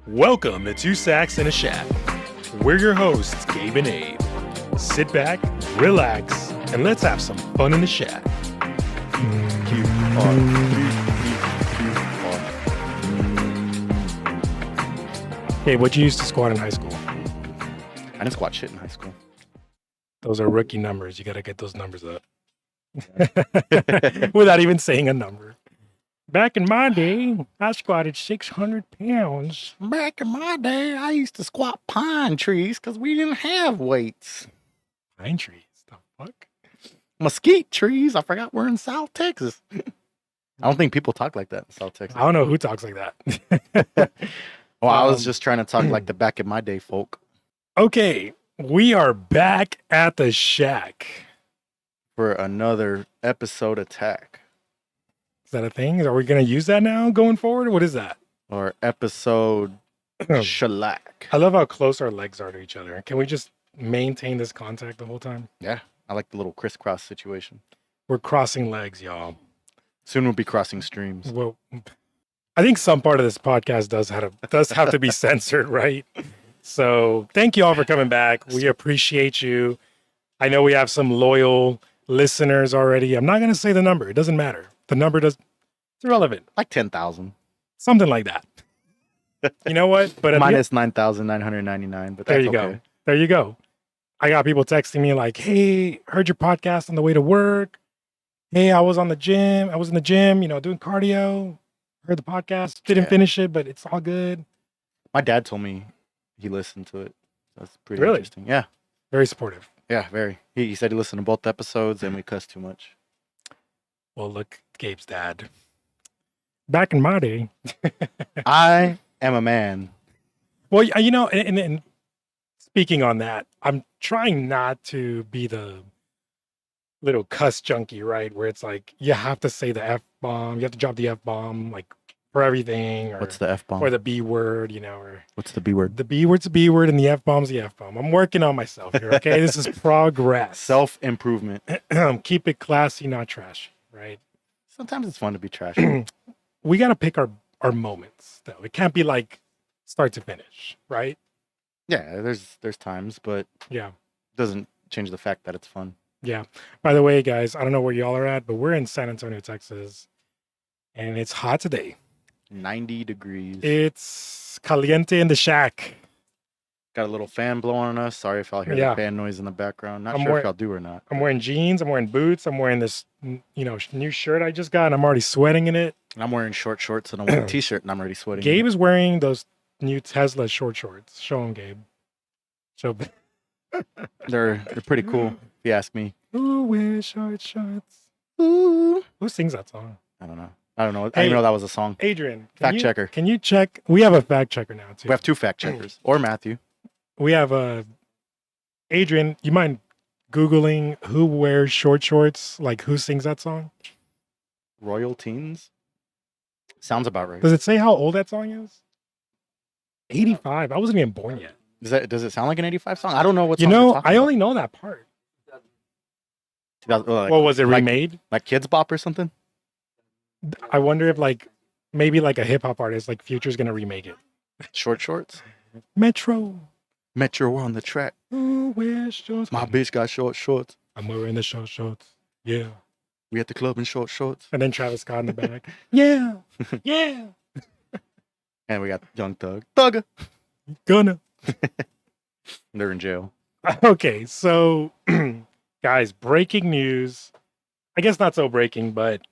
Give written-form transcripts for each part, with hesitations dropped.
Welcome to Two Sacks in a Shack. We're your hosts, Gabe and Abe. Sit back, relax, and let's have some fun in the shack. Hey, what'd you used to squat in high school? I didn't squat shit in high school. Those are rookie numbers. You got to get those numbers up. Without even saying a number. Back in my day, I squatted 600 pounds. Back in my day, I used to squat pine trees because we didn't have weights. Pine trees? The fuck? Mesquite trees. I forgot we're in South Texas. I don't think people talk like that in South Texas. I don't know who talks like that. Well, I was just trying to talk like the back in my day folk. Okay, we are back at the shack. For another episode attack. Is that a thing? Are we going to use that now going forward? What is that? Or episode shellac. I love how close our legs are to each other. Can we just maintain this contact the whole time? Yeah, I like the little crisscross situation. We're crossing legs, y'all. Soon we'll be crossing streams. Well, I think some part of this podcast does have to be censored, right? So thank you all for coming back. We appreciate you. I know we have some loyal listeners already. I'm not going to say the number. It doesn't matter. The number it's irrelevant. Like 10,000. Something like that. You know what? But minus 9,999. But there that's you okay. go. There you go. I got people texting me like, "Hey, heard your podcast on the way to work. Hey, I was in the gym, doing cardio. Heard the podcast. Didn't finish it, but it's all good." My dad told me he listened to it. That's pretty Really? interesting. Yeah. Very supportive. Yeah, very. He said he listened to both episodes and we cussed too much. Well, look, Gabe's dad. Back in my day. I am a man. Well, you know, and speaking on that, I'm trying not to be the little cuss junkie, right? Where it's like, you have to say the F-bomb. You have to drop the F-bomb, like, for everything. Or, What's the F-bomb? Or the B word, or... What's the B word? The B word's the B word and the F-bomb's the F-bomb. I'm working on myself here, okay? This is progress. Self-improvement. Keep it classy, not trash, right? Sometimes it's fun to be trashy. We got to pick our moments, though. It can't be like start to finish, right? Yeah, there's times, but yeah, doesn't change the fact that it's fun. Yeah. By the way, guys, I don't know where y'all are at, but we're in San Antonio, Texas, and it's hot today. 90 degrees. It's caliente in the shack. Got a little fan blowing on us. Sorry if y'all hear the fan noise in the background. Not sure if y'all do or not. I'm wearing jeans. I'm wearing boots. I'm wearing this, new shirt I just got, and I'm already sweating in it. And I'm wearing short shorts and a white t-shirt, and I'm already sweating. Gabe is wearing those new Tesla short shorts. Show them, Gabe. Show them. They're pretty cool, if you ask me. Ooh, wear short shorts. Ooh. Who sings that song? I don't know. I didn't know that was a song. Adrian. Fact checker. Can you check? We have a fact checker now, too. We have two fact checkers. Or Matthew. We have Adrian, you mind Googling who wears short shorts? Like, who sings that song? Royal Teens? Sounds about right. Does it say how old that song is? 85. I wasn't even born yet. Does it sound like an 85 song? I don't know what song you're talking I about. only know that part. Was it like, remade? Like Kids Bop or something? I wonder if maybe a hip hop artist like Future's gonna remake it. Short shorts? Metro on the track. Who wears shorts? My bitch got short shorts. I'm wearing the short shorts. Yeah. We at the club in short shorts. And then Travis Scott in the back. Yeah. Yeah. And we got Young Thug. Thugger. Gonna. They're in jail. Okay, so guys, breaking news. I guess not so breaking, but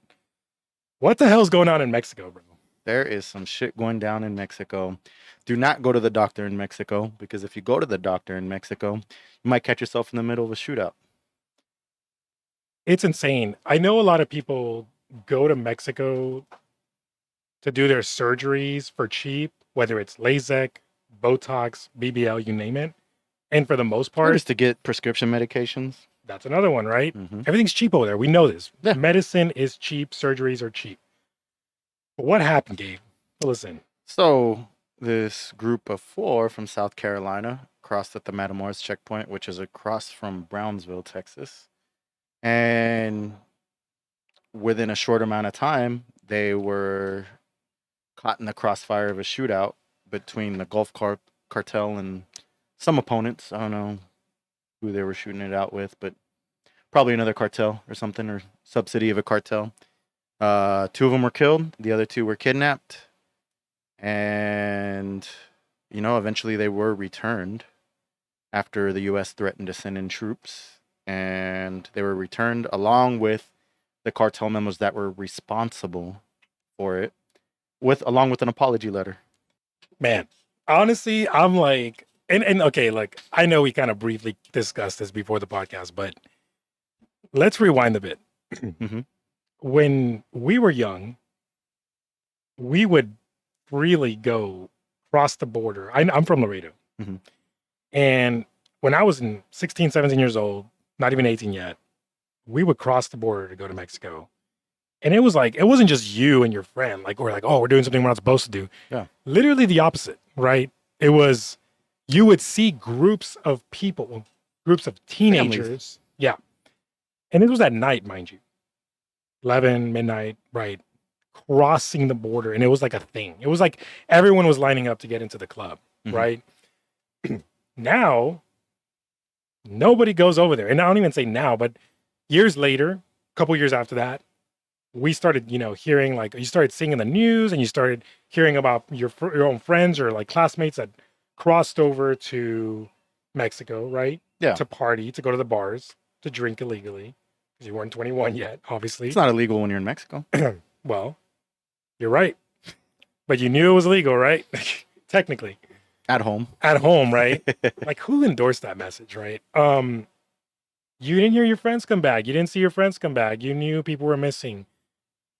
what the hell's going on in Mexico, bro? There is some shit going down in Mexico. Do not go to the doctor in Mexico, because if you go to the doctor in Mexico, you might catch yourself in the middle of a shootout. It's insane. I know a lot of people go to Mexico to do their surgeries for cheap, whether it's LASIK, Botox, BBL, you name it. And for the most part, just to get prescription medications. That's another one, right? Mm-hmm. Everything's cheap over there. We know this. Yeah. Medicine is cheap. Surgeries are cheap. But what happened, Gabe? Listen. So this group of 4 from South Carolina crossed at the Matamoros checkpoint, which is across from Brownsville, Texas. And within a short amount of time, they were caught in the crossfire of a shootout between the Cartel and some opponents. I don't know who they were shooting it out with, but probably another cartel or something, or subsidy of a cartel. Two of them were killed. The other two were kidnapped. And, eventually they were returned after the U.S. threatened to send in troops. And they were returned along with the cartel members that were responsible for it, along with an apology letter. Man, honestly, I'm like, and okay, like I know we kind of briefly discussed this before the podcast, but let's rewind a bit. Mm-hmm. When we were young, we would freely go cross the border. I'm from Laredo. Mm-hmm. And when I was in 16, 17 years old, not even 18 yet, we would cross the border to go to Mexico. And it was like, it wasn't just you and your friend, like, we're like, oh, we're doing something we're not supposed to do. Yeah. Literally the opposite, right? It was, you would see groups of people, groups of teenagers. Families. Yeah. And it was at night, mind you, 11, midnight, right? Crossing the border. And it was like a thing. It was like everyone was lining up to get into the club, Mm-hmm. right? Now, nobody goes over there. And I don't even say now, but years later, a couple years after that, we started, hearing, like, you started seeing in the news and you started hearing about your own friends or like classmates that crossed over to Mexico, right? Yeah. To party, to go to the bars, to drink illegally because you weren't 21 yet, obviously. It's not illegal when you're in Mexico. Well, you're right. But you knew it was legal, right? Technically. At home. At home, right? Like, who endorsed that message, right? You didn't hear your friends come back. You didn't see your friends come back. You knew people were missing.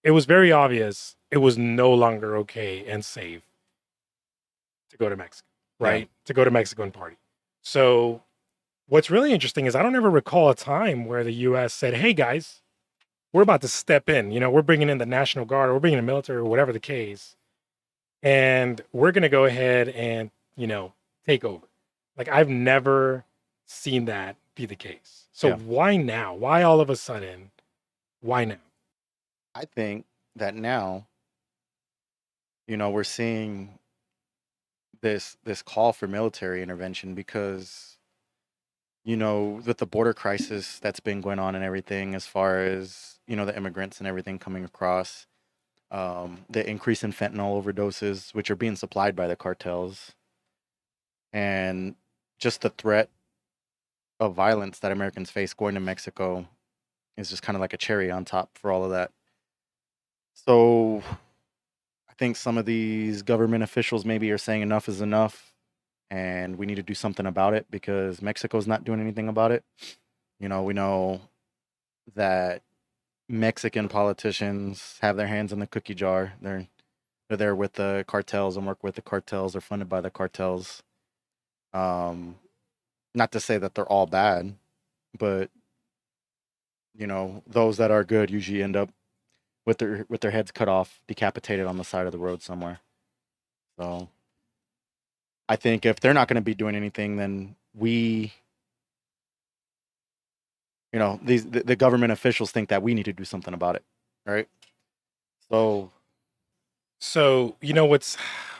It was very obvious it was no longer okay and safe to go to Mexico, right? Yeah. To go to Mexico and party. So what's really interesting is I don't ever recall a time where the US said, hey guys, we're about to step in. We're bringing in the National Guard, or we're bringing the military, or whatever the case. And we're going to go ahead and, take over. Like, I've never seen that be the case. So why now? Why all of a sudden? Why now? I think that now, we're seeing this call for military intervention because, with the border crisis that's been going on and everything, as far as, the immigrants and everything coming across, the increase in fentanyl overdoses, which are being supplied by the cartels, and just the threat of violence that Americans face going to Mexico is just kind of like a cherry on top for all of that. So I think some of these government officials maybe are saying enough is enough and we need to do something about it because Mexico's not doing anything about it. We know that Mexican politicians have their hands in the cookie jar. They're there with the cartels and work with the cartels or funded by the cartels. Not to say that they're all bad, but those that are good usually end up with their heads cut off, decapitated on the side of the road somewhere. So I think if they're not going to be doing anything, then the government officials think that we need to do something about it, right? So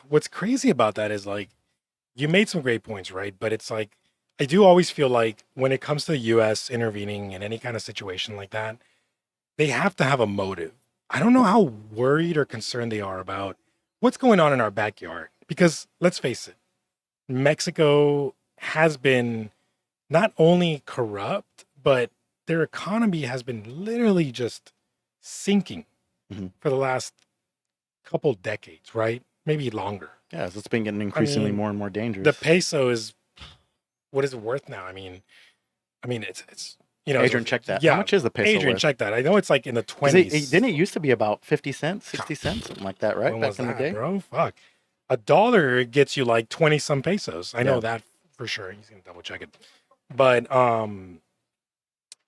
what's crazy about that is, like, you made some great points, right? But it's like, I do always feel like when it comes to the US intervening in any kind of situation like that, they have to have a motive. I don't know how worried or concerned they are about what's going on in our backyard. Because let's face it, Mexico has been not only corrupt, but their economy has been literally just sinking for the last couple decades, right? Maybe longer. Yeah, so it's been getting increasingly more and more dangerous. The peso is, what is it worth now? I mean, it's Adrian, check that. Yeah, how much is the peso Adrian, worth? check that. I know it's like in the 20s. Didn't it used to be about 50 cents, 60 cents, something like that, right? When Back was in that, the day, bro? Fuck, $1 gets you like 20 some pesos. I know that for sure. He's gonna double check it, but come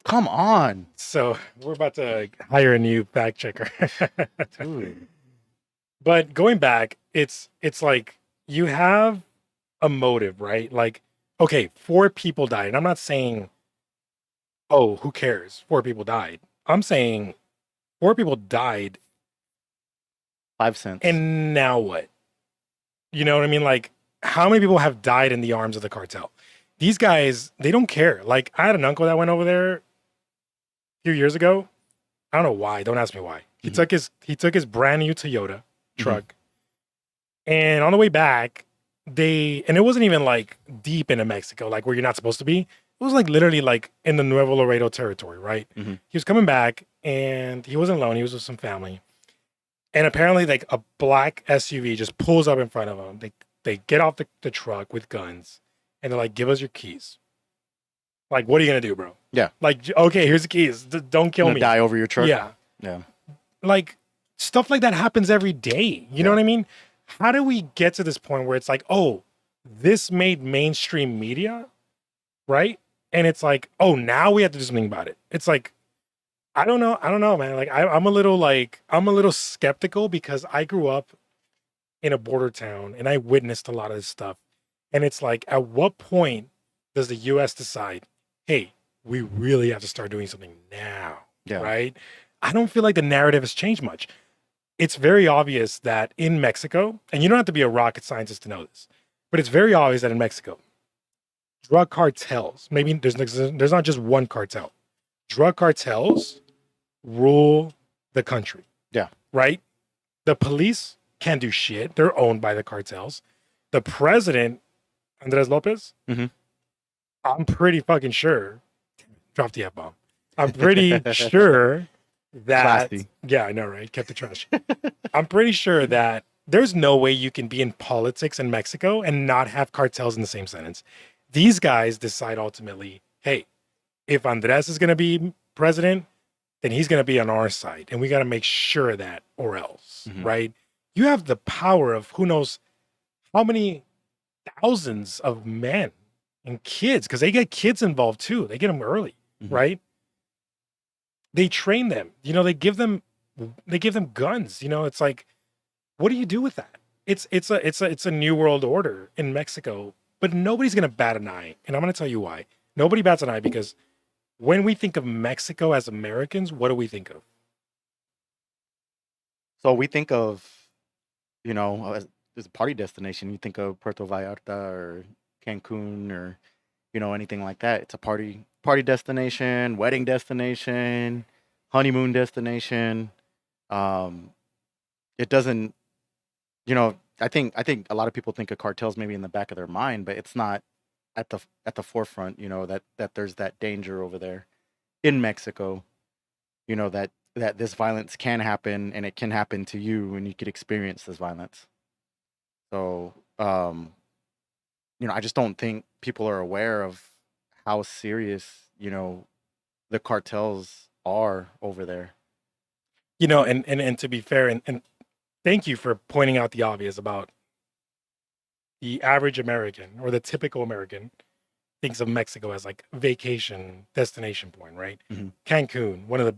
on. So we're about to hire a new fact checker. Dude. But going back, it's like you have a motive, right? Like, okay, 4 people died. And I'm not saying, oh, who cares? 4 people died. I'm saying 4 people died. 5 cents. And now what? You know what I mean? Like, how many people have died in the arms of the cartel? These guys, they don't care. Like, I had an uncle that went over there a few years ago. I don't know why. Don't ask me why. Mhm. He took his brand new Toyota Mhm. truck, and on the way back, and it wasn't even like deep into Mexico, like where you're not supposed to be. It was like literally like in the Nuevo Laredo territory, right? Mhm. He was coming back, and he wasn't alone. He was with some family, and apparently, like a black SUV just pulls up in front of him. They get off the truck with guns, and they're like, "Give us your keys." Like, what are you gonna do, bro? Yeah. Like, okay, here's the keys. Don't kill Gonna me. die over your truck. Yeah, Yeah. like stuff like that happens every day. You know Yeah. what I mean? How do we get to this point where it's like, oh, this made mainstream media, right? And it's like, oh, now we have to do something about it. It's like, I don't know, man. I'm a little skeptical because I grew up in a border town and I witnessed a lot of this stuff. And it's like, at what point does the US decide, hey, we really have to start doing something now, Yeah. right? I don't feel like the narrative has changed much. It's very obvious that in Mexico, and you don't have to be a rocket scientist to know this, but it's very obvious that in Mexico, drug cartels, maybe there's not just one cartel, drug cartels rule the country, Yeah. right? The police can't do shit. They're owned by the cartels. The president, Andres Lopez, Mhm. I'm pretty fucking sure, drop the F bomb. I'm pretty sure that, Classy. yeah, I know, right? Kept the trash. I'm pretty sure that there's no way you can be in politics in Mexico and not have cartels in the same sentence. These guys decide ultimately, hey, if Andres is going to be president, then he's going to be on our side. And we got to make sure of that or else, Mhm. right? You have the power of who knows how many thousands of men and kids, because they get kids involved too. They get them early, Mhm. right? They train them, they give them guns. It's like, what do you do with that? It's a new world order in Mexico, but nobody's gonna bat an eye. And I'm gonna tell you why. Nobody bats an eye because when we think of Mexico as Americans, what do we think of? So we think of, as a party destination, you think of Puerto Vallarta or Cancun or, anything like that. It's a party destination, wedding destination, honeymoon destination. Um, it doesn't, I think a lot of people think of cartels maybe in the back of their mind, but it's not at the forefront, that there's that danger over there in Mexico, that this violence can happen and it can happen to you and you could experience this violence. So, I just don't think people are aware of how serious, the cartels are over there. And to be fair, and thank you for pointing out the obvious about the average American or the typical American thinks of Mexico as like vacation destination point, right? Mhm. Cancun, one of the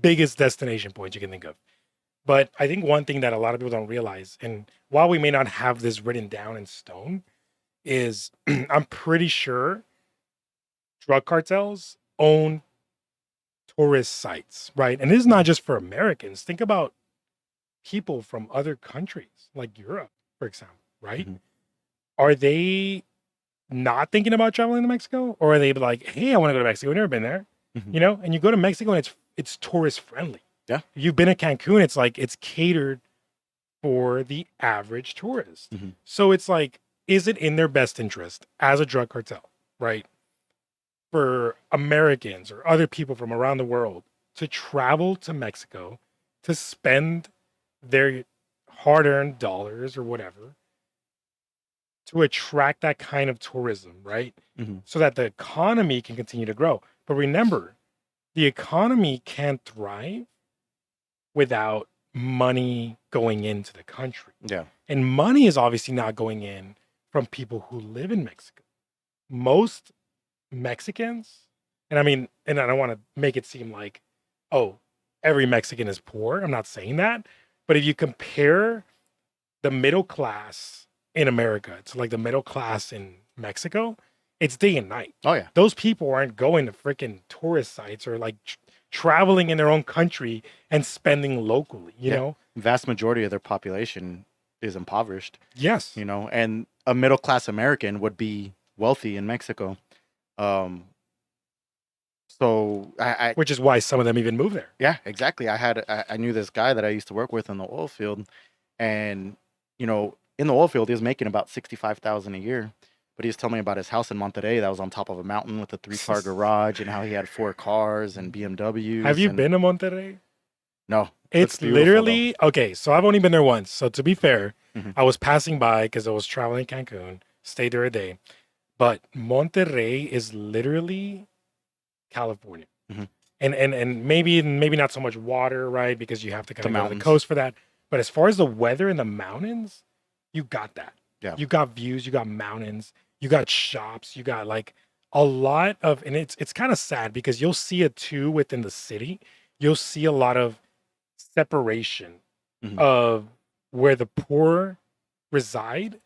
biggest destination points you can think of. But I think one thing that a lot of people don't realize, and while we may not have this written down in stone, is I'm pretty sure drug cartels own tourist sites, right? And this is not just for Americans. Think about people from other countries, like Europe, for example, right? Mhm. Are they not thinking about traveling to Mexico? Or are they like, hey, I want to go to Mexico? I've never been there. Mhm. And you go to Mexico and it's tourist friendly. Yeah. If you've been to Cancun, it's like it's catered for the average tourist. Mhm. So it's like, is it in their best interest as a drug cartel, right? For Americans or other people from around the world to travel to Mexico to spend their hard earned dollars or whatever to attract that kind of tourism, right? Mhm. So that the economy can continue to grow. But remember, the economy can't thrive without money going into the country. Yeah. And money is obviously not going in from people who live in Mexico. Most Mexicans, and I mean, and I don't want to make it seem like, oh, every Mexican is poor. I'm not saying that. But if you compare the middle class in America to like the middle class in Mexico, it's day and night. Oh yeah. Those people aren't going to freaking tourist sites or like traveling in their own country and spending locally, you Yeah. know? Vast majority of their population is impoverished, Yes. you know, and a middle class American would be wealthy in Mexico. Um, so I Which is why some of them even move there. yeah, exactly. I knew this guy that I used to work with in the oil field, and you know, in the oil field, he was making about 65,000 a year. But he was telling me about his house in Monterrey that was on top of a mountain with a 3-car garage, and how he had 4 cars and Have BMWs. you And been to Monterrey? no, looks It's beautiful though. literally okay. So I've only been there once. So to be fair, Hmm. I was passing by because I was traveling Cancun, stayed there a day. But Monterrey is literally California. Hmm. And maybe not so much water, right? Because you have to kind The of go to the mountains, coast for that. But as far as the weather in the mountains, you got that. yeah, You got views, you got mountains, you got shops, you got like a lot of, and it's kind of sad because you'll see it too within the city. You'll see a lot of separation hmm, of where the poor reside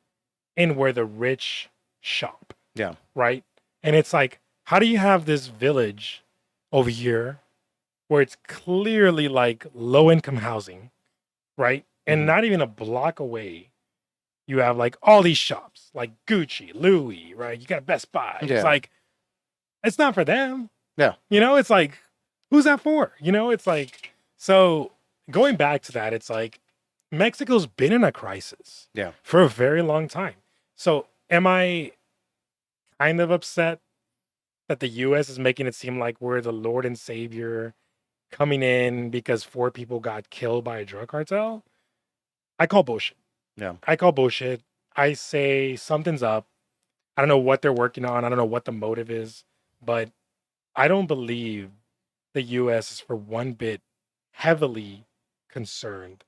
and where the rich shop, yeah, right? And it's like, how do you have this village over here where it's clearly like low income housing, right? And hmm, not even a block away, you have like all these shops like Gucci, Louis, right? You got Best Buy. It's yeah, like, it's not for them. yeah, It's like, who's that for? It's like, so going back to that, it's like Mexico's been in a crisis yeah. for a very long time. So am I kind of upset that the US is making it seem like we're the Lord and Savior coming in because 4 people got killed by a drug cartel? I call bullshit. Yeah. I call bullshit. I say something's up. I don't know what they're working on. I don't know what the motive is, but I don't believe the US is for one bit heavily concerned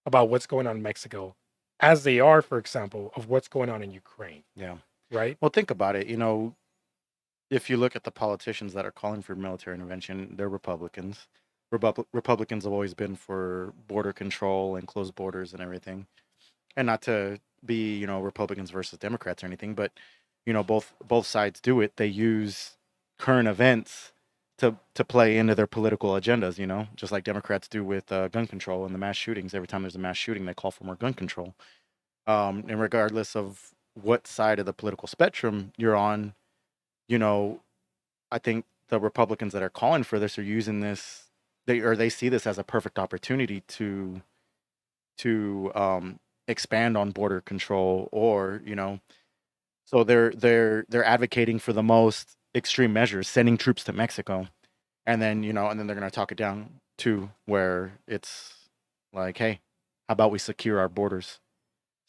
about what's going on in Mexico, as they are, for example, of what's going on in Ukraine, Yeah. right? Well, think about it. You know, if you look at the politicians that are calling for military intervention, they're Republicans. Republicans have always been for border control and closed borders and everything. And not to be, you know, Republicans versus Democrats or anything, but you know, both sides do it. They use current events to play into their political agendas. You know, just like Democrats do with gun control and the mass shootings. Every time there's a mass shooting, they call for more gun control. And regardless of what side of the political spectrum you're on, you know, I think the Republicans that are calling for this are using this, they see this as a perfect opportunity to expand on border control, or you know, so they're advocating for the most extreme measures, sending troops to Mexico, and then you know, and then they're going to talk it down to where it's like, hey, how about we secure our borders?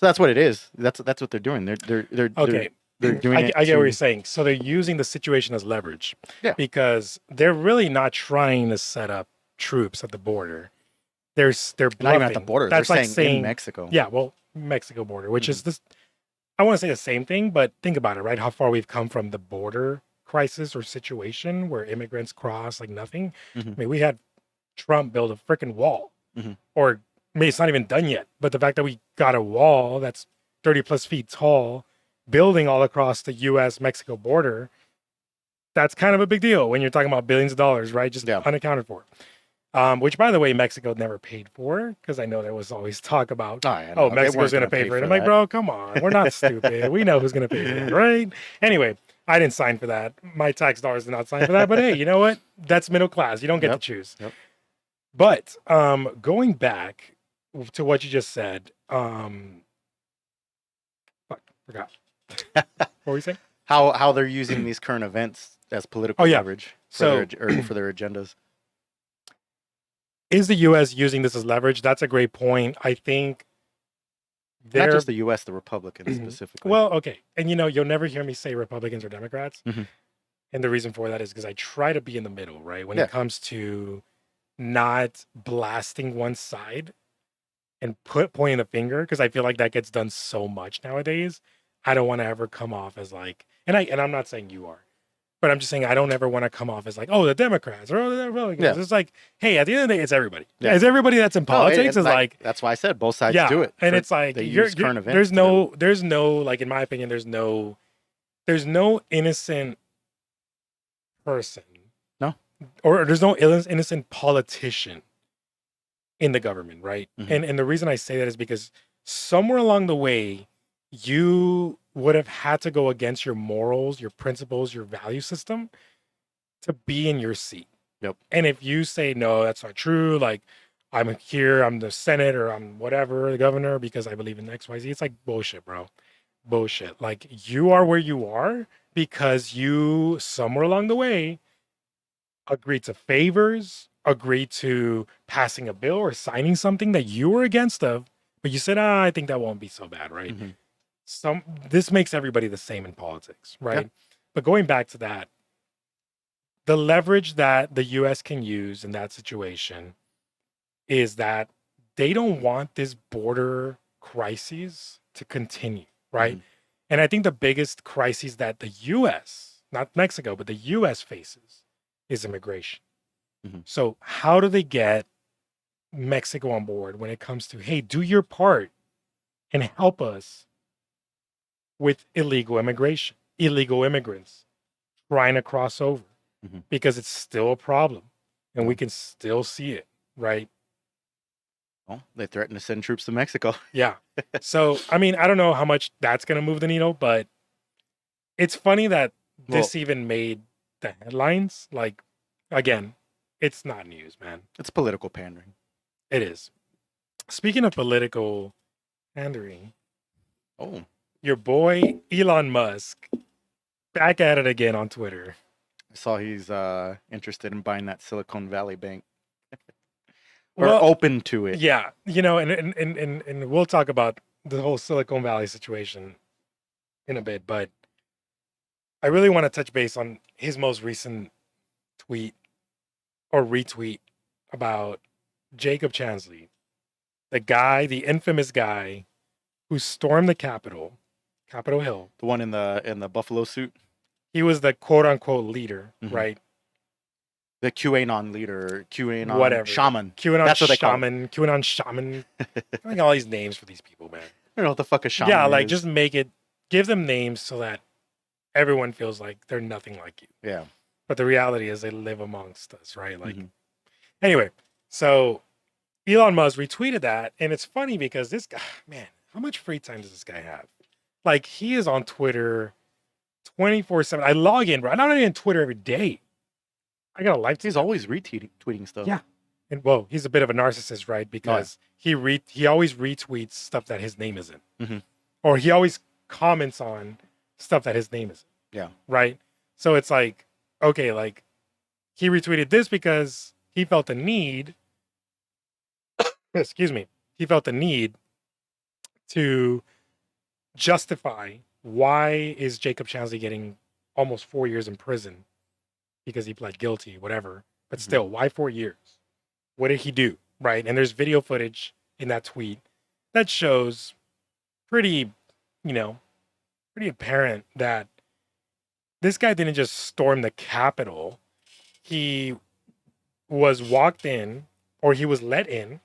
So that's what it is. That's what they're doing. Okay. They're doing it I get what you're to, saying. So they're using the situation as leverage yeah. because they're really not trying to set up troops at the border. They're Not even at the bluffing. border. They're That's like saying in saying, Mexico. yeah, well, Mexico border, which Hmm. is this. I want to say the same thing, but think about it, right? How far we've come from the border crisis or situation where immigrants cross like nothing. Hmm. I mean, we had Trump build a freaking wall, Hmm. or maybe it's not even done yet. But the fact that we got a wall that's 30 plus feet tall, building all across the U.S. Mexico border, that's kind of a big deal when you're talking about billions of dollars, right? Just Yeah. unaccounted for. Which, by the way, Mexico never paid for because I know there was always talk about, Oh yeah, oh, no, they Mexico's weren't going to gonna pay pay for it. I'm for like, that. bro, come on. We're not stupid. We know who's going to pay for that, right? Anyway, I didn't sign for that. My tax dollars did not sign for that. But hey, you know what? That's middle class. You don't get to Yep. choose. Yep. But going back to what you just said, fuck, forgot. What were you saying? How they're using these current events as Oh, political yeah. leverage for their So or for their agendas. is the US using this as leverage? That's a great point. I think Not they're just the U.S., the Republicans specifically. well, okay. And you'll never hear me say Republicans or Democrats. Hmm. And the reason for that is because I try to be in the middle, right? When it Yeah. comes to not blasting one side and pointing the finger, because I feel like that gets done so much nowadays. I don't want to ever come off as like, and I'm not saying you are, but I'm just saying I don't ever want to come off as like, oh, the Democrats or oh, the Republicans. Yeah. It's like, hey, at the end of the day, it's everybody. Yeah. It's everybody that's in No, politics is like, that's why I said both sides do yeah, it. and it's like They use current events. there's no like in my opinion, there's no innocent person No. or there's no innocent politician in the government, right? Hmm. And the reason I say that is because somewhere along the way, you would have had to go against your morals, your principles, your value system to be in your seat. Yep. And if you say, no, that's not true, like, I'm here, I'm the Senate or I'm whatever, the governor, because I believe in XYZ, it's like bullshit, bro. Bullshit. Like, you are where you are because you, somewhere along the way, agreed to favors, agreed to passing a bill or signing something that you were against of, but you said, I think that won't be so bad, right? Mm-hmm. This makes everybody the same in politics, Yeah. right? But going back to that, the leverage that the US can use in that situation is that they don't want this border crises to continue, right? Mm-hmm. And I think the biggest crisis that the US, not Mexico, but the US faces is immigration. Mm-hmm. So, how do they get Mexico on board when it comes to, hey, do your part and help us with illegal immigration, illegal immigrants trying to cross over? Mm-hmm. Because it's still a problem and Yeah. we can still see it, right? Well, they threatened to send troops to Mexico. Yeah. So, I mean, I don't know how much that's going to move the needle, but it's funny that Well, this even made the headlines. Like, again, it's not news, man. it's political pandering. It is. Speaking of political pandering, Oh, your boy Elon Musk back at it again on Twitter. I saw he's interested in buying that Silicon Valley bank or Well, open to it. yeah, you know, and we'll talk about the whole Silicon Valley situation in a bit, but I really want to touch base on his most recent tweet or retweet about Jacob Chansley, the guy, the infamous guy who stormed the Capitol Hill. The one in the buffalo suit, He was the quote unquote leader, Mhm. right? the Q Anon leader, Q Anon Whatever. Shaman. QAnon That's what they call it. Shaman, QAnon Shaman. I got all these names for these people, man. I don't know what the fuck a shaman Yeah, like is. just make it, give them names so that everyone feels like they're nothing like you. Yeah. But the reality is they live amongst us, right? Like, Mhm. anyway, so Elon Musk retweeted that. And it's funny because this guy, man, how much free time does this guy have? Like, he is on Twitter 24/7. I log in, bro. I'm not even on Twitter every day. I got a life. He's always retweeting stuff. Yeah. And well, he's a bit of a narcissist, right? Because he always retweets stuff that his name isn't. Mhm. Or he always comments on stuff that his name isn't. Yeah. Right. So it's like, okay, like he retweeted this because he felt the need, excuse me, he felt the need to justify why is Jacob Chansley getting almost 4 years in prison because he pled guilty, whatever. But Mhm. still, why 4 years? What did he do? Right. And there's video footage in that tweet that shows pretty, you know, pretty apparent that this guy didn't just storm the Capitol. He was walked in or he was let in.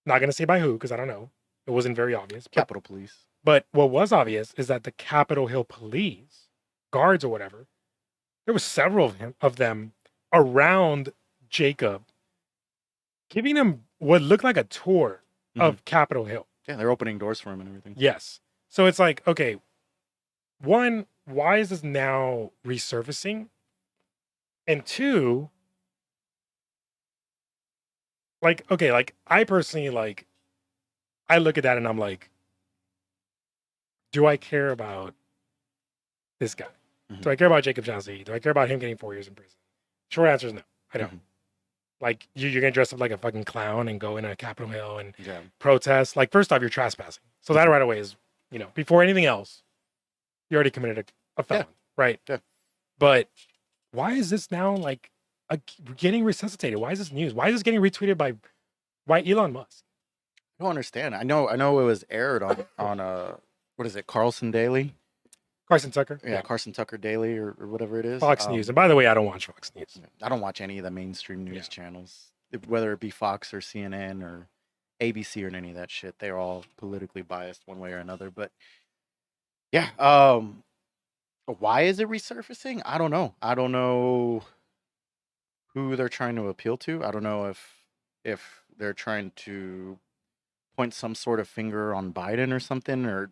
Not going to say by who because I don't know. It wasn't very obvious. Capitol Police. But what was obvious is that the Capitol Hill police, guards or whatever, there were several of them around Jacob, giving him what looked like a tour of Capitol Hill. Yeah, they're opening doors for him and everything. Yes. So it's like, okay, one, why is this now resurfacing? And two, like, okay, like I personally like, I look at that and I'm like, do I care about this guy? Mhm. Do I care about Jacob Chansley? Do I care about him getting 4 years in prison? Short answer is no. I don't. Mhm. Like you're gonna dress up like a fucking clown and go in a Capitol Hill and Yeah. protest. Like first off, you're trespassing. So that right away is, you know, before anything else, you already committed a felon, right? Yeah. But why is this now like getting resuscitated? Why is this news? Why is this getting retweeted by Elon Musk? I don't understand. I know it was aired on what is it, Carlson Daily? Carson Tucker? Yeah, Carson Tucker Daily or whatever it is. Fox News. And by the way, I don't watch Fox News. I don't watch any of the mainstream news channels, whether it be Fox or CNN or ABC or any of that shit. They're all politically biased one way or another. But yeah, why is it resurfacing? I don't know. I don't know who they're trying to appeal to. I don't know if they're trying to point some sort of finger on Biden or something, or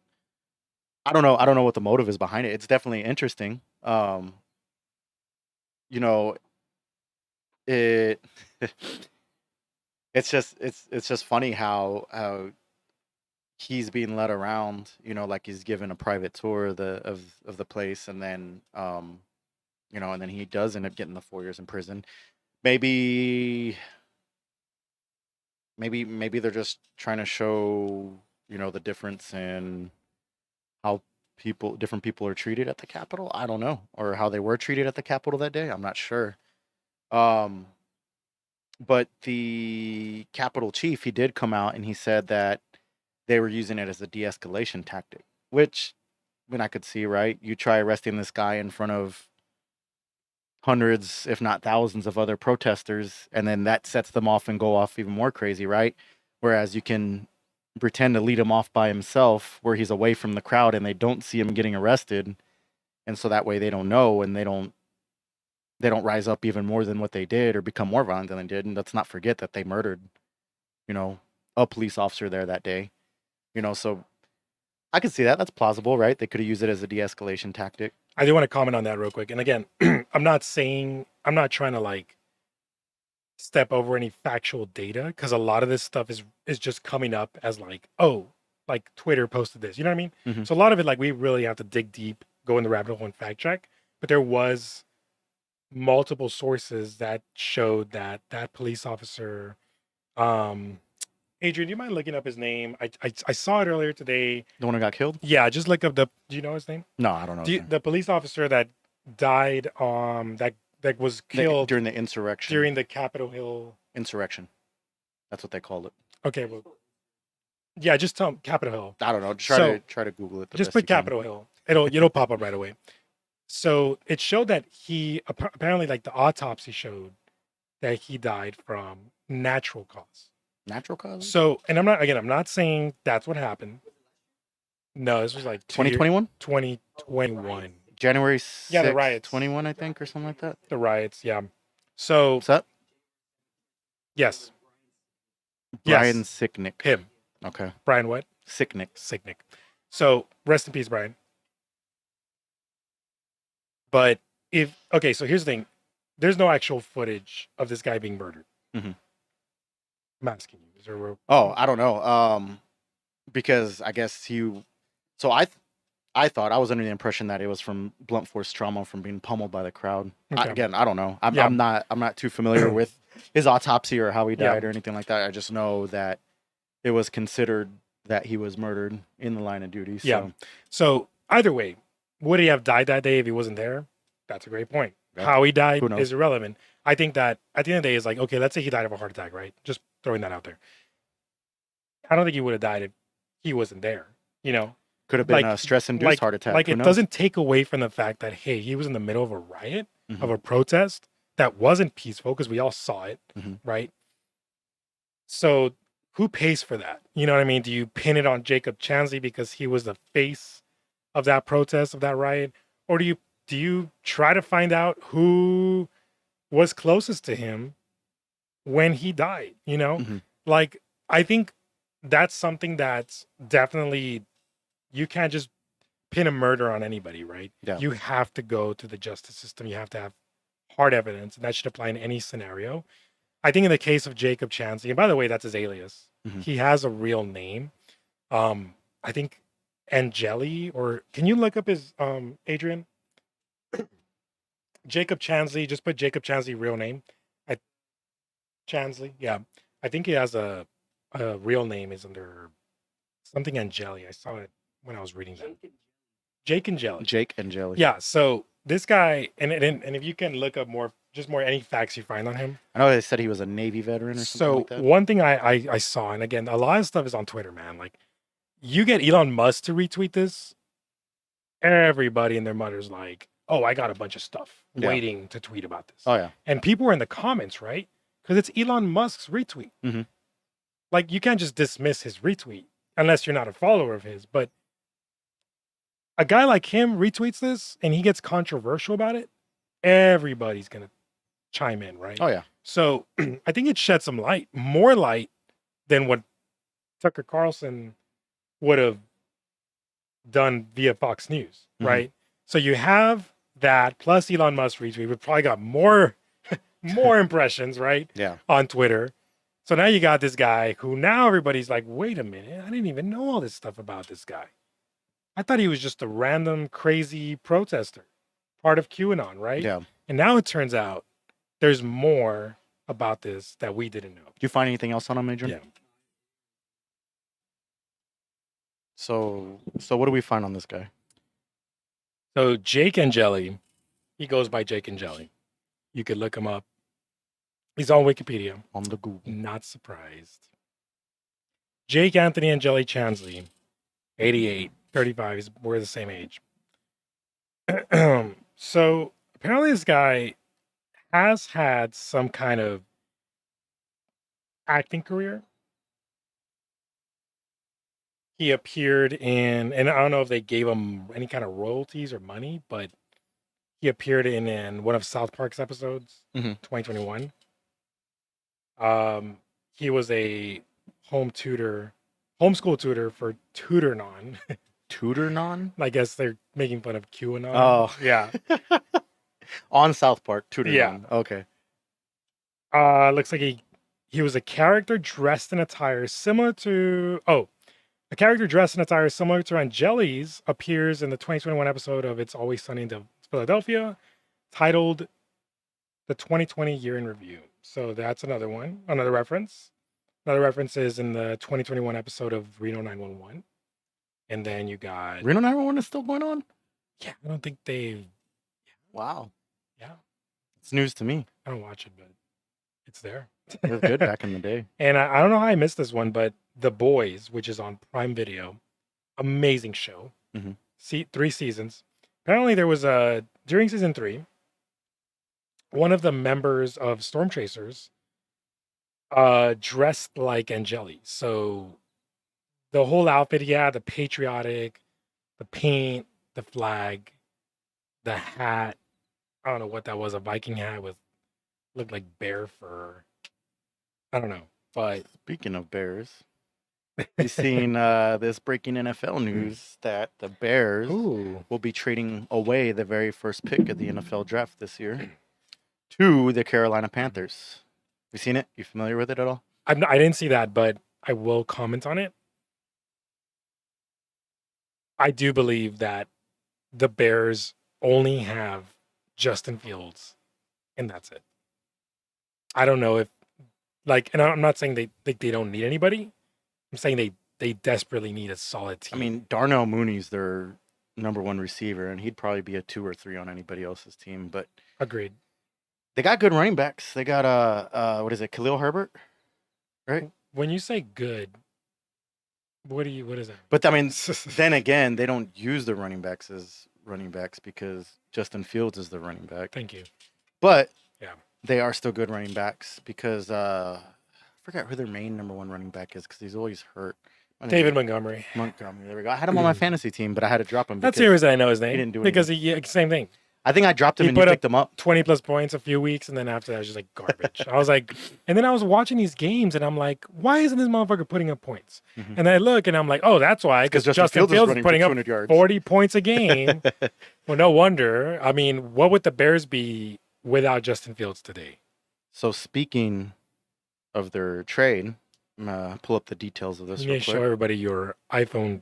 I don't know. I don't know what the motive is behind it. It's definitely interesting. You know, it it's just funny how he's being led around, like he's given a private tour of the place, and then and then he does end up getting the 4 years in prison. Maybe maybe they're just trying to show, the difference in how different people are treated at the Capitol. I don't know, or how they were treated at the Capitol that day. I'm not sure. Um, but the Capitol chief, he did come out and he said that they were using it as a de-escalation tactic, which when I could see, right, you try arresting this guy in front of hundreds, if not thousands, of other protesters, and then that sets them off and go off even more crazy, right? Whereas you can pretend to lead him off by himself where he's away from the crowd and they don't see him getting arrested, and so that way they don't know, and they don't rise up even more than what they did or become more violent than they did. And let's not forget that they murdered, you know, a police officer there that day. So I could see that. That's plausible, right? They could have used it as a de-escalation tactic. I do want to comment on that real quick. And again, I'm not trying to like step over any factual data, because a lot of this stuff is just coming up as like, oh, like Twitter posted this. You know what I mean? Mhm. So a lot of it, like, we really have to dig deep, go in the rabbit hole and fact check. But there was multiple sources that showed that that police officer, um, Adrian, do you mind looking up his name? I saw it earlier today. The one who got killed? Yeah, just look up the. Do you know his name? No, I don't know his name. The police officer that died, that was killed during the insurrection. during the Capitol Hill Insurrection. That's what they called it. Okay, well, yeah, just tell him Capitol Hill. I don't know. So, Try to Google it. Just best you put can. Capitol Hill. It'll pop up right away. So it showed that he apparently, like, the autopsy showed that he died from natural cause. Natural cause? So, and I'm not saying that's what happened. No, this was like 2021? 2021. January 6th, Yeah, the riots. 21, I think, or something like that. The riots, yeah. So, What's that? yes. Brian Yes. Sicknick. Him. Okay. Brian what? Sicknick. Sicknick. So, rest in peace, Brian. But so here's the thing. There's no actual footage of this guy being murdered. Mhm. I'm asking you. Is there Oh, I don't know. Because I guess so I thought I was under the impression that it was from blunt force trauma from being pummeled by the crowd. Okay. Again, I don't know. I'm Yeah. I'm not too familiar with his autopsy or how he Yeah. died or anything like that. I just know that it was considered that he was murdered in the line of duty. So. Yeah. So either way, would he have died that day if he wasn't there? That's a great point. Yeah. How he died Who knows? is irrelevant. I think that at the end of the day, is like, okay, let's say he died of a heart attack, right? Just throwing that out there. I don't think he would have died if he wasn't there. Could have been a stress-induced heart attack. Like, Who it knows? doesn't take away from the fact that, hey, he was in the middle of a riot, Mhm. of a protest that wasn't peaceful, because we all saw it, Mhm. right? So who pays for that? You know what I mean? Do you pin it on Jacob Chansley because he was the face of that protest, of that riot? Or do you try to find out who was closest to him when he died? Mhm. Like, I think that's something that's definitely, you can't just pin a murder on anybody, right? Yeah. You have to go to the justice system. You have to have hard evidence, and that should apply in any scenario. I think in the case of Jacob Chansley, and by the way, that's his alias. Mhm. He has a real name. I think Angeli, or can you look up his Adrian? Jacob Chansley, just put Jacob Chansley real name. I Chansley, yeah. I think he has a real name is under something Angeli. I saw it when I was reading that. Jake Angeli. Jake Angeli. Yeah, so this guy, and if you can look up more any facts you find on him. I know they said he was a Navy veteran or something like that. So one thing I saw, and again, a lot of stuff is on Twitter, man. Like, you get Elon Musk to retweet this, everybody and their mother's like, oh, I got a bunch of stuff waiting to tweet about this. Oh yeah. And people were in the comments, right? Because it's Elon Musk's retweet. Mhm. Like, you can't just dismiss his retweet unless you're not a follower of his. But a guy like him retweets this and he gets controversial about it, everybody's gonna chime in, right? Oh yeah. So I think it shed some light, more light than what Tucker Carlson would have done via Fox News, Mhm. right? So you have that plus Elon Musk retweet. We probably got more impressions, right? Yeah. On Twitter. So now you got this guy who now everybody's like, wait a minute, I didn't even know all this stuff about this guy. I thought he was just a random crazy protester, part of QAnon, right? Yeah. And now it turns out there's more about this that we didn't know. Do you find anything else on him, Adrian? Yeah. So what do we find on this guy? So Jake Angeli, he goes by Jake Angeli. You could look him up. He's on Wikipedia. On the Google. Not surprised. Jake Anthony Angeli Chansley, 88, 35. We're the same age. So apparently this guy has had some kind of acting career. He appeared in, and I don't know if they gave him any kind of royalties or money, but he appeared in one of South Park's episodes, 2021. He was a homeschool tutor for TutorNon. TutorNon? I guess they're making fun of QAnon. Oh. Yeah. On South Park, TutorNon. Yeah. Okay. Looks like he was a character dressed in attire similar to a character dressed in attire similar to Angeli's appears in the 2021 episode of It's Always Sunny in Philadelphia, titled The 2020 Year in Review. So that's another one, another reference. Another reference is in the 2021 episode of Reno 911. And then you got Reno 911 is still going on? Yeah, I don't think they. Wow. Yeah. It's news to me. I don't watch it, but it's there. It was good back in the day. And I don't know how I missed this one, but The Boys, which is on Prime Video, amazing show. Mhm. 3 seasons. Apparently, there was during season 3, one of the members of Storm Chasers dressed like Angeli. So the whole outfit, yeah, the patriotic, the paint, the flag, the hat. I don't know what that was, a Viking hat with looked like bear fur. I don't know, but Speaking of Bears, you seen this breaking NFL news that the Bears will be trading away the very first pick of the NFL draft this year to the Carolina Panthers. You seen it? You familiar with it at all? I didn't see that, but I will comment on it. I do believe that the Bears only have Justin Fields, and that's it. I don't know if and I'm not saying they don't need anybody. I'm saying they desperately need a solid team. I mean, Darnell Mooney's their number 1 receiver, and he'd probably be a 2 or 3 on anybody else's team. But agreed. They got good running backs. They got what is it, Khalil Herbert, right? When you say good, what is that? But I mean, then again, they don't use the running backs as running backs because Justin Fields is the running back. Thank you. But yeah, they are still good running backs because I forgot who their main number 1 running back is because he's always hurt. David Montgomery. There we go. I had him on my fantasy team, but I had to drop him. That's the reason I know his name. He didn't do because anything. Same thing. I think I dropped him and you picked him up. 20 plus points a few weeks, and then after that, it was just like garbage. I was like, and then I was watching these games, and I'm like, why isn't this motherfucker putting up points? Mm-hmm. And I look, and I'm like, oh, that's why, because Justin Fields is putting up 40 points a game. Well, no wonder. I mean, what would the Bears be without Justin Fields today? So speaking of their trade, pull up the details of this. You need to show everybody your iPhone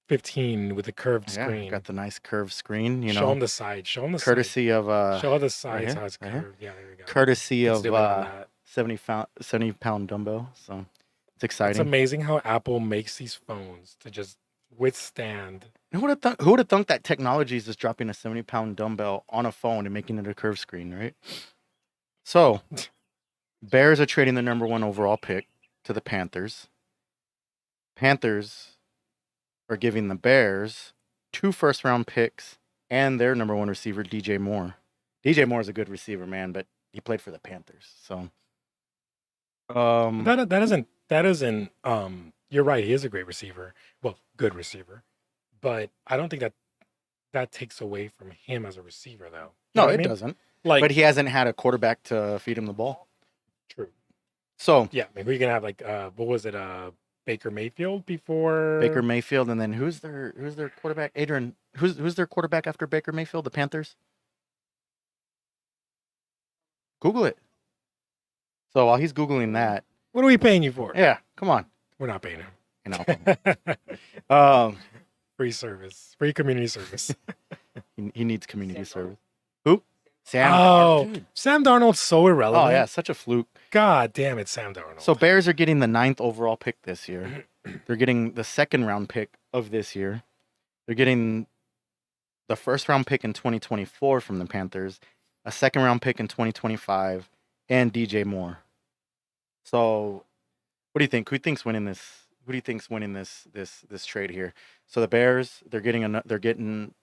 15 with a curved screen. Got the nice curved screen. You know, show them the side. Show them the courtesy side. of show the sides right how it's curved. Right yeah, there we go. Courtesy of 70-pound dumbbell. So it's exciting. It's amazing how Apple makes these phones to just withstand. Who would have thunk that technology is just dropping a 70-pound dumbbell on a phone and making it a curved screen, right? So, Bears are trading the number 1 overall pick to the Panthers. Panthers are giving the Bears 2 first-round picks and their number 1 receiver, DJ Moore. DJ Moore is a good receiver, man, but he played for the Panthers, so. That isn't. You're right. He is a great receiver. Well, good receiver, but I don't think that takes away from him as a receiver, though. No, it doesn't. But he hasn't had a quarterback to feed him the ball. True. So yeah, maybe we can have what was it? Baker Mayfield before Baker Mayfield, and then who's their quarterback? Adrian, who's their quarterback after Baker Mayfield? The Panthers. Google it. So while he's googling that, What are we paying you for? yeah, come on, We're not paying him. you know, um, Free service, free community service. he needs community service. Who? Sam. Oh, Dude. Sam Darnold's so irrelevant. Oh yeah, such a fluke. God damn it, Sam Darnold. So Bears are getting the 9th overall pick this year. They're getting the 2nd round pick of this year. They're getting the 1st round pick in 2024 from the Panthers, a 2nd round pick in 2025, and DJ Moore. So, what do you think? Who thinks winning this? Who do you think's winning this trade here? So the Bears, they're getting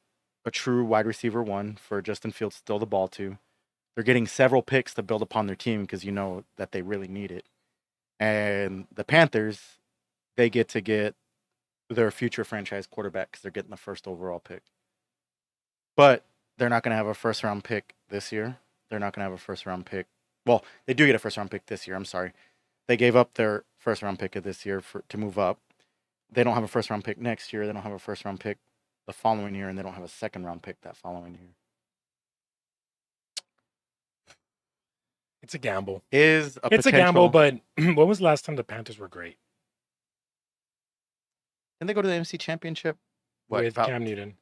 a true wide receiver 1 for Justin Fields to throw the ball to. They're getting several picks to build upon their team because you know that they really need it. And the Panthers, they get to get their future franchise quarterback because they're getting the 1st overall pick. But they're not going to have a 1st round pick this year. They're not going to have a 1st round pick. Well, they do get a 1st round pick this year. I'm sorry. They gave up their 1st round pick of this year to move up. They don't have a 1st round pick next year. They don't have a 1st round pick the following year, and they don't have a 2nd round pick that following year. It's a gamble. It's a gamble, but when was the last time the Panthers were great? Didn't they go to the NFC Championship? With Cam Newton.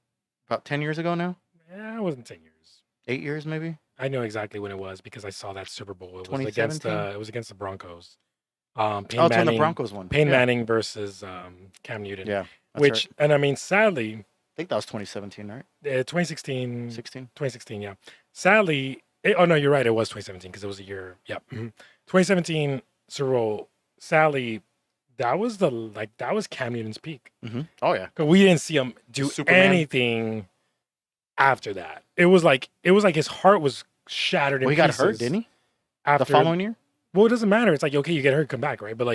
About 10 years ago now? Yeah, it wasn't 10 years. 8 years maybe? I know exactly when it was because I saw that Super Bowl. It was 2017? against the Broncos. It's when the Broncos won. Peyton Manning versus Cam Newton. Yeah. Which, right. And I mean, sadly, I think that was 2017, right? 2016. 16? 2016, yeah. Sadly, oh no, you're right. It was 2017 because it was a year. Yeah. 2017 Super Bowl. Sadly, that was Cam Newton's peak. Mm-hmm. Oh yeah. Because we didn't see him do anything after that. It was like his heart was shattered in pieces. He got hurt, didn't he? After the following year? Well, it doesn't matter. It's like, okay, you get hurt, come back, right? But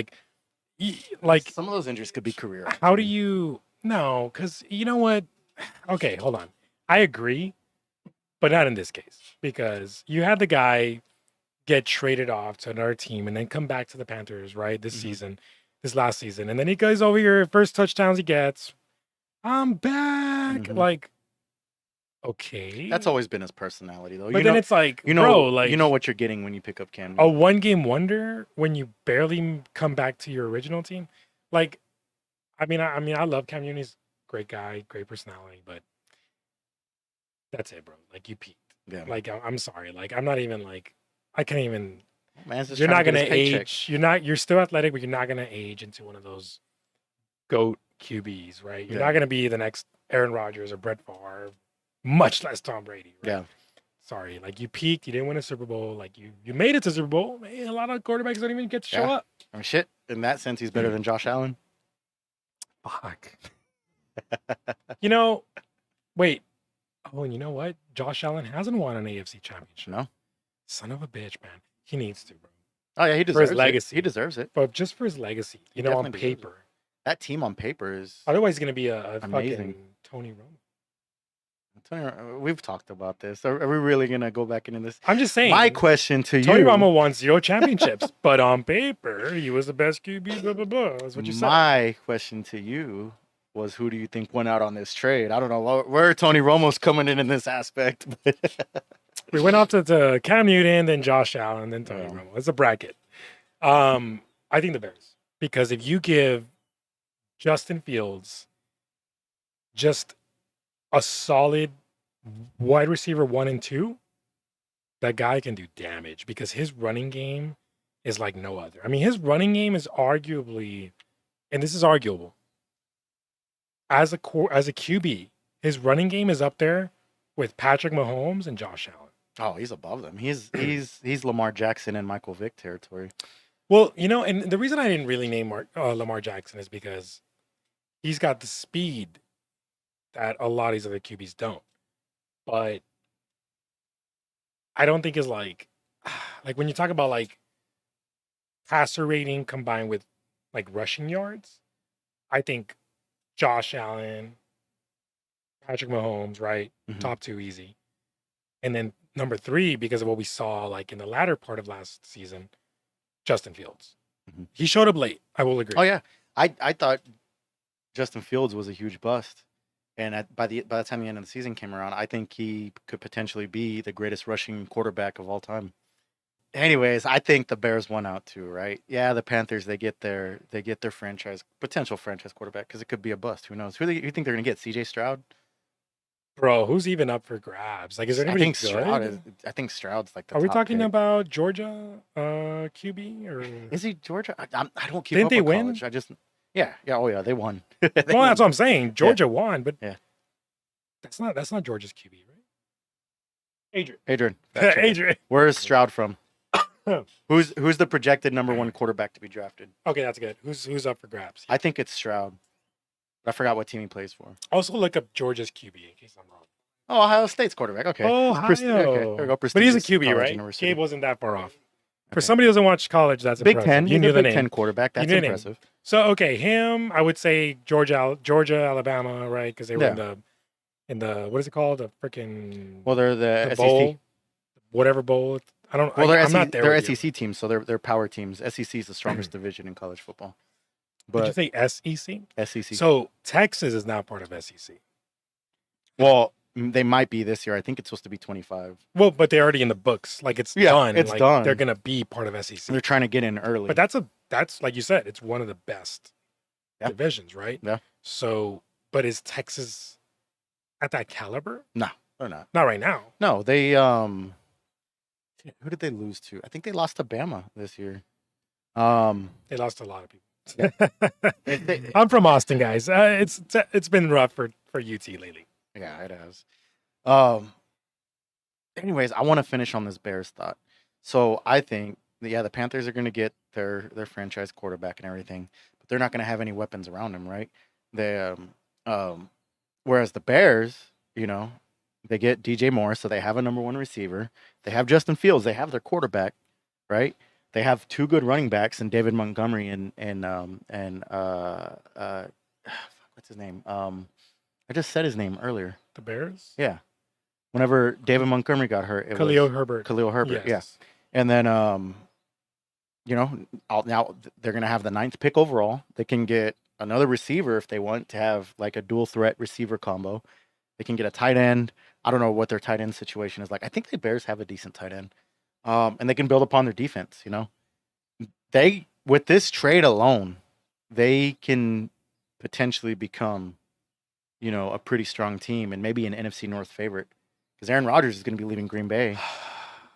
like some of those injuries could be career. How do you no? Because you know what? Okay, hold on. I agree, but not in this case because you had the guy get traded off to another team and then come back to the Panthers, right? This last season, and then he goes over here. First touchdowns he gets, I'm back. Mm-hmm. Like, okay, that's always been his personality, though. But then it's like, you know what you're getting when you pick up Cam. A 1-game wonder when you barely come back to your original team. Like, I mean, I love Cam Newton. He's a great guy, great personality, but that's it, bro. Like, you peaked. Yeah. Like, I'm sorry. Like, I'm not even like, I can't even. Man's just you're not gonna age. You're still athletic, but you're not gonna age into one of those GOAT QBs, right? You're not gonna be the next Aaron Rodgers or Brett Favre, much less Tom Brady, right? Yeah. Sorry, like you peaked, you didn't win a Super Bowl, like you made it to Super Bowl. Man, a lot of quarterbacks don't even get to show up. I mean, shit. In that sense, he's better than Josh Allen. Fuck. Wait. Oh, and you know what? Josh Allen hasn't won an AFC championship. No. Son of a bitch, man. He needs to, bro. Oh yeah, he deserves his legacy. He deserves it. But just for his legacy, on paper. That team on paper is otherwise going to be a amazing. Fucking Tony Romo. We've talked about this. Are we really going to go back into this? I'm just saying. My question to Tony Romo won 0 championships, but on paper, he was the best QB, blah, blah, blah. That's what you said. My question to you was, who do you think went out on this trade? I don't know where Tony Romo's coming in this aspect. We went off to Cam Newton, then Josh Allen, then Tony Romo. It's a bracket. I think the Bears. Because if you give Justin Fields just a solid wide receiver 1 and 2, that guy can do damage because his running game is like no other. I mean, his running game is arguably, and this is arguable, as a QB, his running game is up there with Patrick Mahomes and Josh Allen. Oh, he's above them. He's Lamar Jackson and Michael Vick territory. Well, and the reason I didn't really name Lamar Jackson is because he's got the speed that a lot of these other QBs don't. But I don't think is like when you talk about like passer rating combined with like rushing yards, I think Josh Allen, Patrick Mahomes, right? Mm-hmm. Top 2 easy. And then number 3, because of what we saw like in the latter part of last season, Justin Fields. Mm-hmm. He showed up late. I will agree. Oh yeah. I thought Justin Fields was a huge bust, and by the time the end of the season came around, I think he could potentially be the greatest rushing quarterback of all time. Anyways, I think the Bears won out too, right? Yeah, the Panthers they get their potential franchise quarterback because it could be a bust. Who knows? You think they're gonna get? C.J. Stroud? Bro, who's even up for grabs? Like, is there I anybody think Stroud is. good? I think Stroud's like the Are we top talking pick. about Georgia QB or Is he Georgia? I don't keep didn't up they with win? college. Yeah. Oh yeah, they won. They Well, that's won. what I'm saying. Yeah, Georgia won, but yeah. that's not Georgia's QB, right? Adrian, fact Adrian. check it. Adrian. Where is Stroud from? Who's the projected number one quarterback to be drafted? Okay, that's good. Who's up for grabs? I think it's Stroud. But I forgot what team he plays for. Also look up Georgia's QB in case I'm wrong. Oh, Ohio State's quarterback. Okay. Okay, there we go. Ohio. But he's a Prestigious QB, college right? university. Gabe wasn't that far off. For Okay. somebody who doesn't watch college, that's Big impressive. Ten. You He's knew a the Big name. Ten quarterback. That's knew the name. impressive. So okay, him, I would say Georgia, Alabama, right? Because they were in the what is it called? The freaking Well, they're the SEC. bowl, whatever bowl. I don't. Well, I'm not there. they're with you. SEC teams, so they're power teams. SEC is the strongest division in college football. Did you But say SEC? SEC. So Texas is not part of SEC. Well, they might be this year. I think it's supposed to be 25. Well, but they're already in the books. Like it's Yeah, done. it's like, done. They're gonna be part of SEC. They're trying to get in early. But that's like you said, it's one of the best divisions, right? Yeah. So, but is Texas at that caliber? No, they're not. Not right now. No, they who did they lose to? I think they lost to Bama this year. They lost a lot of people. They- I'm from Austin, guys. It's been rough for UT lately. Yeah, it has. Anyways, I want to finish on this Bears thought. So I think the Panthers are going to get their franchise quarterback and everything, but they're not going to have any weapons around him, right? They whereas the Bears, they get DJ Moore, so they have a number one receiver. They have Justin Fields. They have their quarterback, right? They have two good running backs in David Montgomery and what's his name? I just said his name earlier. The Bears? Yeah. Whenever David Montgomery got hurt, it Khalil was Herbert. Khalil Herbert. Yes. Yeah. And then now they're gonna have the 9th pick overall. They can get another receiver if they want to have like a dual threat receiver combo. They can get a tight end. I don't know what their tight end situation is like. I think the Bears have a decent tight end. And they can build upon their defense, They with this trade alone, they can potentially become, a pretty strong team and maybe an NFC North favorite. Because Aaron Rodgers is going to be leaving Green Bay.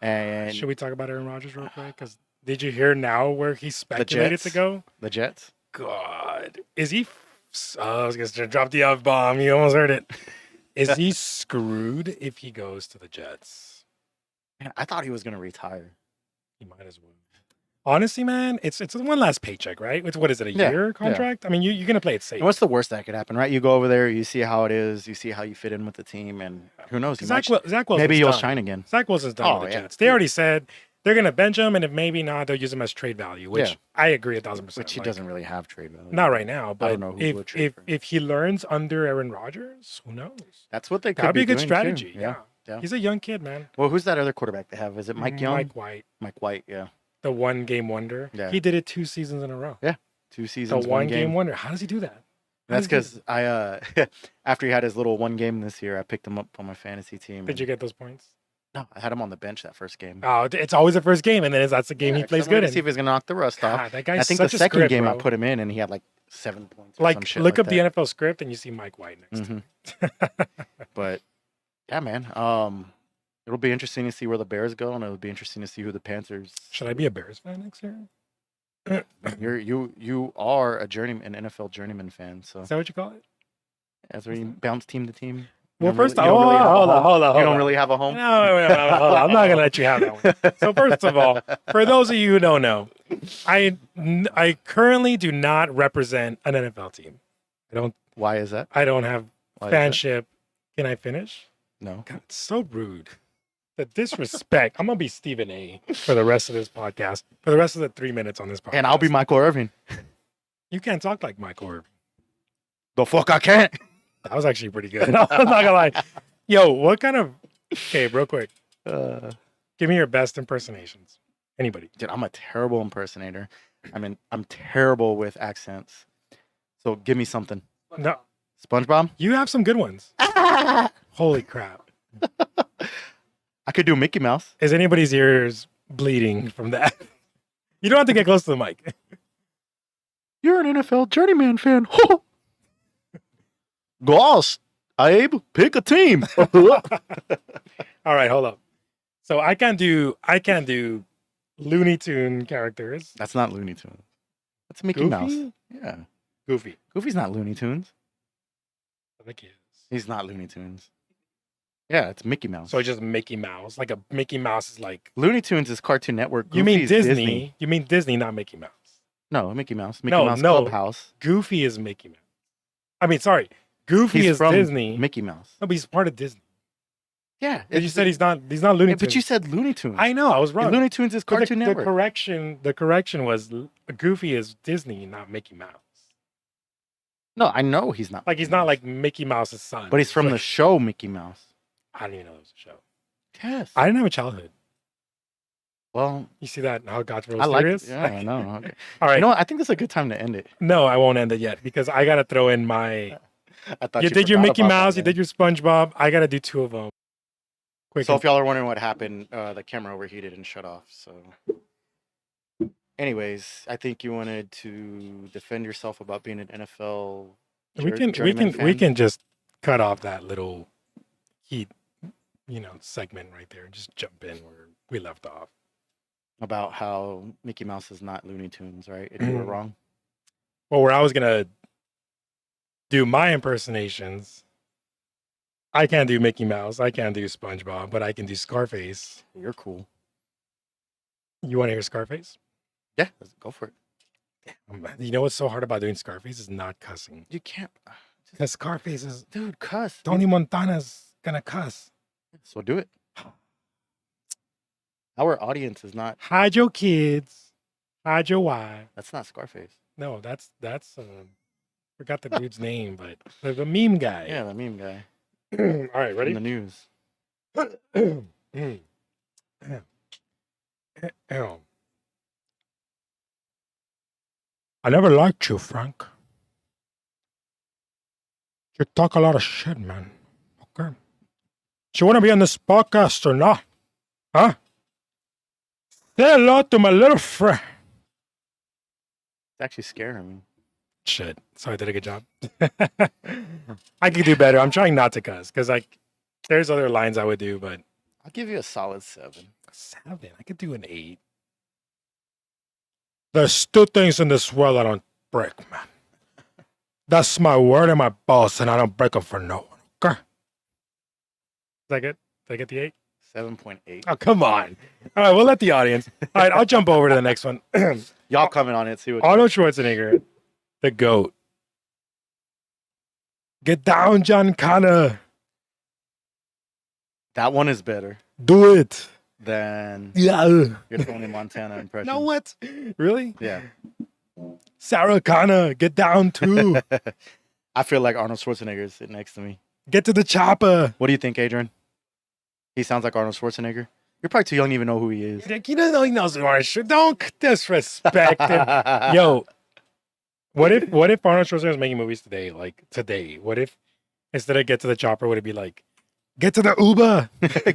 And should we talk about Aaron Rodgers real quick? Because did you hear now where he's speculated to go? The Jets? God. Is he... I was going to drop the F-bomb. You almost heard it. Is he screwed if he goes to the Jets? Man, I thought he was going to retire. He might as well. Honestly, man, it's one last paycheck, right? What is it, a year contract? I mean, you're going to play it safe. And what's the worst that could happen, right? You go over there, you see how it is, you see how you fit in with the team, and who knows? Zach Wilson's maybe you'll done. shine again. Zach Wilson's done with the Jets. They already said they're going to bench him, and if maybe not, they'll use him as trade value, which I agree 1,000%. Which he doesn't really have trade value. Not right now, but I don't know who if he learns under Aaron Rodgers, who knows? That's what they could That'd be a good doing strategy. Too. Yeah. He's a young kid, man. Well, who's that other quarterback they have? Is it Mike Young? Mike White. Mike White, yeah. The one game wonder. Yeah. He did it 2 seasons in a row. Yeah. 2 seasons. The one game wonder. How does he do that? That's because I after he had his little one game this year, I picked him up on my fantasy team. Did you get those points? No, I had him on the bench that first game. Oh, it's always the first game, and then that's the game he plays good in. To see if he's gonna knock the rust off. That guy's I think such the a second script, game bro. I put him in, and he had like 7 points. Or like some shit look like up that. the NFL script, and you see Mike White next to him. But yeah, man. It'll be interesting to see where the Bears go, and it'll be interesting to see who the Panthers. Should I be a Bears fan next year? You are an NFL journeyman fan, so Is that what you call it? that's where you bounce team to team. Well, first off, hold on. You don't really have a home. No, hold on. I'm not gonna let you have that one. So first of all, for those of you who don't know, I currently do not represent an NFL team. I don't. Why is that? I don't have fanship. Can I finish? No. God, it's so rude. The disrespect. I'm gonna be Stephen A. for the rest of this podcast. For the rest of the 3 minutes on this podcast. And I'll be Michael Irvin. You can't talk like Michael Irvin. The fuck I can't. That was actually pretty good. I'm not gonna lie. Yo, what kind of? Okay, real quick. Give me your best impersonations. Anybody? Dude, I'm a terrible impersonator. I mean, I'm terrible with accents. So give me something. No, SpongeBob? you have some good ones. Holy crap. I could do Mickey Mouse. Is anybody's ears bleeding from that? You don't have to get close to the mic. You're an NFL journeyman fan. Gosh, Abe, pick a team. All right, hold up. So I can't do Looney Tune characters. That's not Looney Tunes. That's Mickey Goofy? Mouse. Yeah. Goofy. Goofy's not Looney Tunes. I think he is. He's not Looney Tunes. Yeah, it's Mickey Mouse. So it's just Mickey Mouse. Like a Mickey Mouse is like. Looney Tunes is Cartoon Network. You mean Goofy is Disney? You mean Disney, not Mickey Mouse. No, Mickey Mouse. Mickey No, Mouse no. Clubhouse. Goofy is Mickey Mouse. I mean, sorry. Goofy He's is from Disney. Mickey Mouse. No, but he's part of Disney. Yeah. And you said he's not Looney Tunes. But you said Looney Tunes. I know, I was wrong. Looney Tunes is But Cartoon Network. the correction was Goofy is Disney, not Mickey Mouse. No, I know he's not. Like he's not like Mickey Mouse's son. But he's from Like, the show Mickey Mouse. I didn't even know it was a show. Yes. I didn't have a childhood. Well, You see that? How it got real I like. serious? Yeah, I know. Okay. All right. You know what? I think this is a good time to end it. No, I won't end it yet because I gotta throw in my. I thought You did your forgot Mickey about that, Mouse. You man. did your SpongeBob. I gotta do two of them. Quick. So if y'all are wondering what happened, the camera overheated and shut off. So, anyways, I think you wanted to defend yourself about being an NFL. journeyman we fan. can just cut off that little heat, segment right there and just jump in where we left off. About how Mickey Mouse is not Looney Tunes, right? And you were wrong. Well, where I was gonna do my impersonations, I can't do Mickey Mouse. I can't do SpongeBob, but I can do Scarface. You're cool. You want to hear Scarface? Yeah, let's go for it. You know what's so hard about doing Scarface is not cussing. You can't, Because Scarface is dude. Cuss. Tony Montana's gonna cuss. So do it. Our audience is not. Hide your kids. Hide your wife. That's not Scarface. No, that's forgot the dude's name, but the meme guy. Yeah, the meme guy. All right, From ready? the news. I never liked you, Frank. You talk a lot of shit, man. Okay. Do you want to be on this podcast or not? Huh? Say hello to my little friend. It's actually scaring me. Shit. So I did a good job. I could do better. I'm trying not to cuss because there's other lines I would do, but I'll give you a solid 7. 7. I could do an 8. There's two things in this world I don't break, man. That's my word and my balls, and I don't break them for no one. Okay. Is that good? Did I get the 8? 7.8. Oh, come on. All right, we'll let the audience. All right, I'll jump over to the next one. Y'all comment on it. See what. Arnold Schwarzenegger, the GOAT. Get down, John Connor. That one is better Do it. than Yeah. your Tony Montana impression. No, what? Really? Yeah. Sarah Connor, get down too. I feel like Arnold Schwarzenegger is sitting next to me. Get to the chopper. What do you think, Adrian? He sounds like Arnold Schwarzenegger. You're probably too young to even know who he is. He doesn't know he knows who Arnold Schwarzenegger. Don't disrespect him. Yo, what if Arnold Schwarzenegger was making movies today? Like today, what if instead of get to the chopper, would it be like, get to the Uber?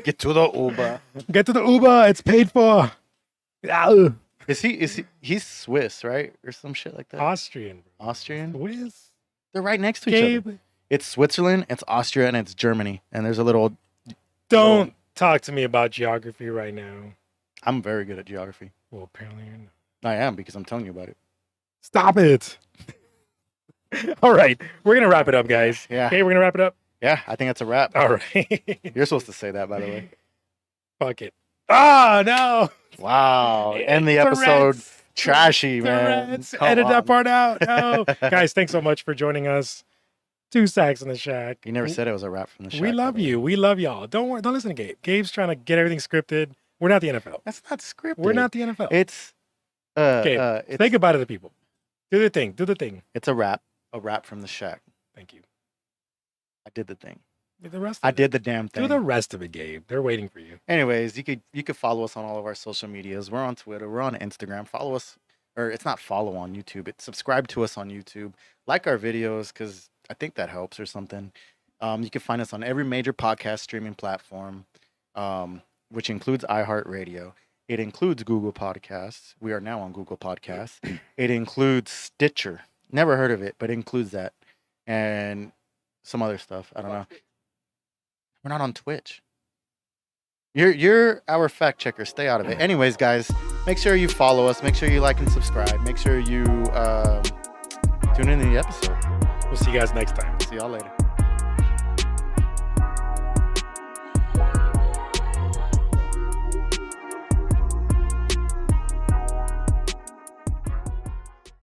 Get to the Uber. Get to the Uber. It's paid for. Yeah. Is he's Swiss, right? Or some shit like that? Austrian. Austrian? Swiss. They're right next to each other. Gabe, It's Switzerland, it's Austria, and it's Germany. And there's a little. don't talk to me about geography right now. I'm very good at geography. Well, apparently you're not. I am because I'm telling you about it. Stop it. All right. We're going to wrap it up, guys. Yeah. Okay, we're going to wrap it up. Yeah, I think that's a wrap. All right. You're supposed to say that, by the way. Fuck it. Oh, no. Wow. End the episode trashy, man. Tourette's. Come Edit that on. part out. No. Guys, thanks so much for joining us. 2 Sacks in the Shack. You never said it was a wrap from the Shack. We love by the way. you. We love y'all. Don't worry. Don't listen to Gabe. Gabe's trying to get everything scripted. We're not the NFL. That's not scripted. We're not the NFL. It's Gabe, say goodbye to the people. Do the thing. Do the thing. It's a wrap from the Shack. Thank you. I did the thing. Do the rest of I it. did the damn thing. Do the rest of it, Gabe. They're waiting for you. Anyways, you could follow us on all of our social medias. We're on Twitter. We're on Instagram. Follow us, or it's not follow on YouTube. It's subscribe to us on YouTube. like our videos because I think that helps or something. You can find us on every major podcast streaming platform, which includes iHeartRadio. It includes Google Podcasts. We are now on Google Podcasts. It includes Stitcher. Never heard of it, but it includes that. And some other stuff. I don't know. We're not on Twitch. You're our fact checker. Stay out of it. Anyways, guys, make sure you follow us. Make sure you like and subscribe. Make sure you tune in to the episode. We'll see you guys next time. See y'all later.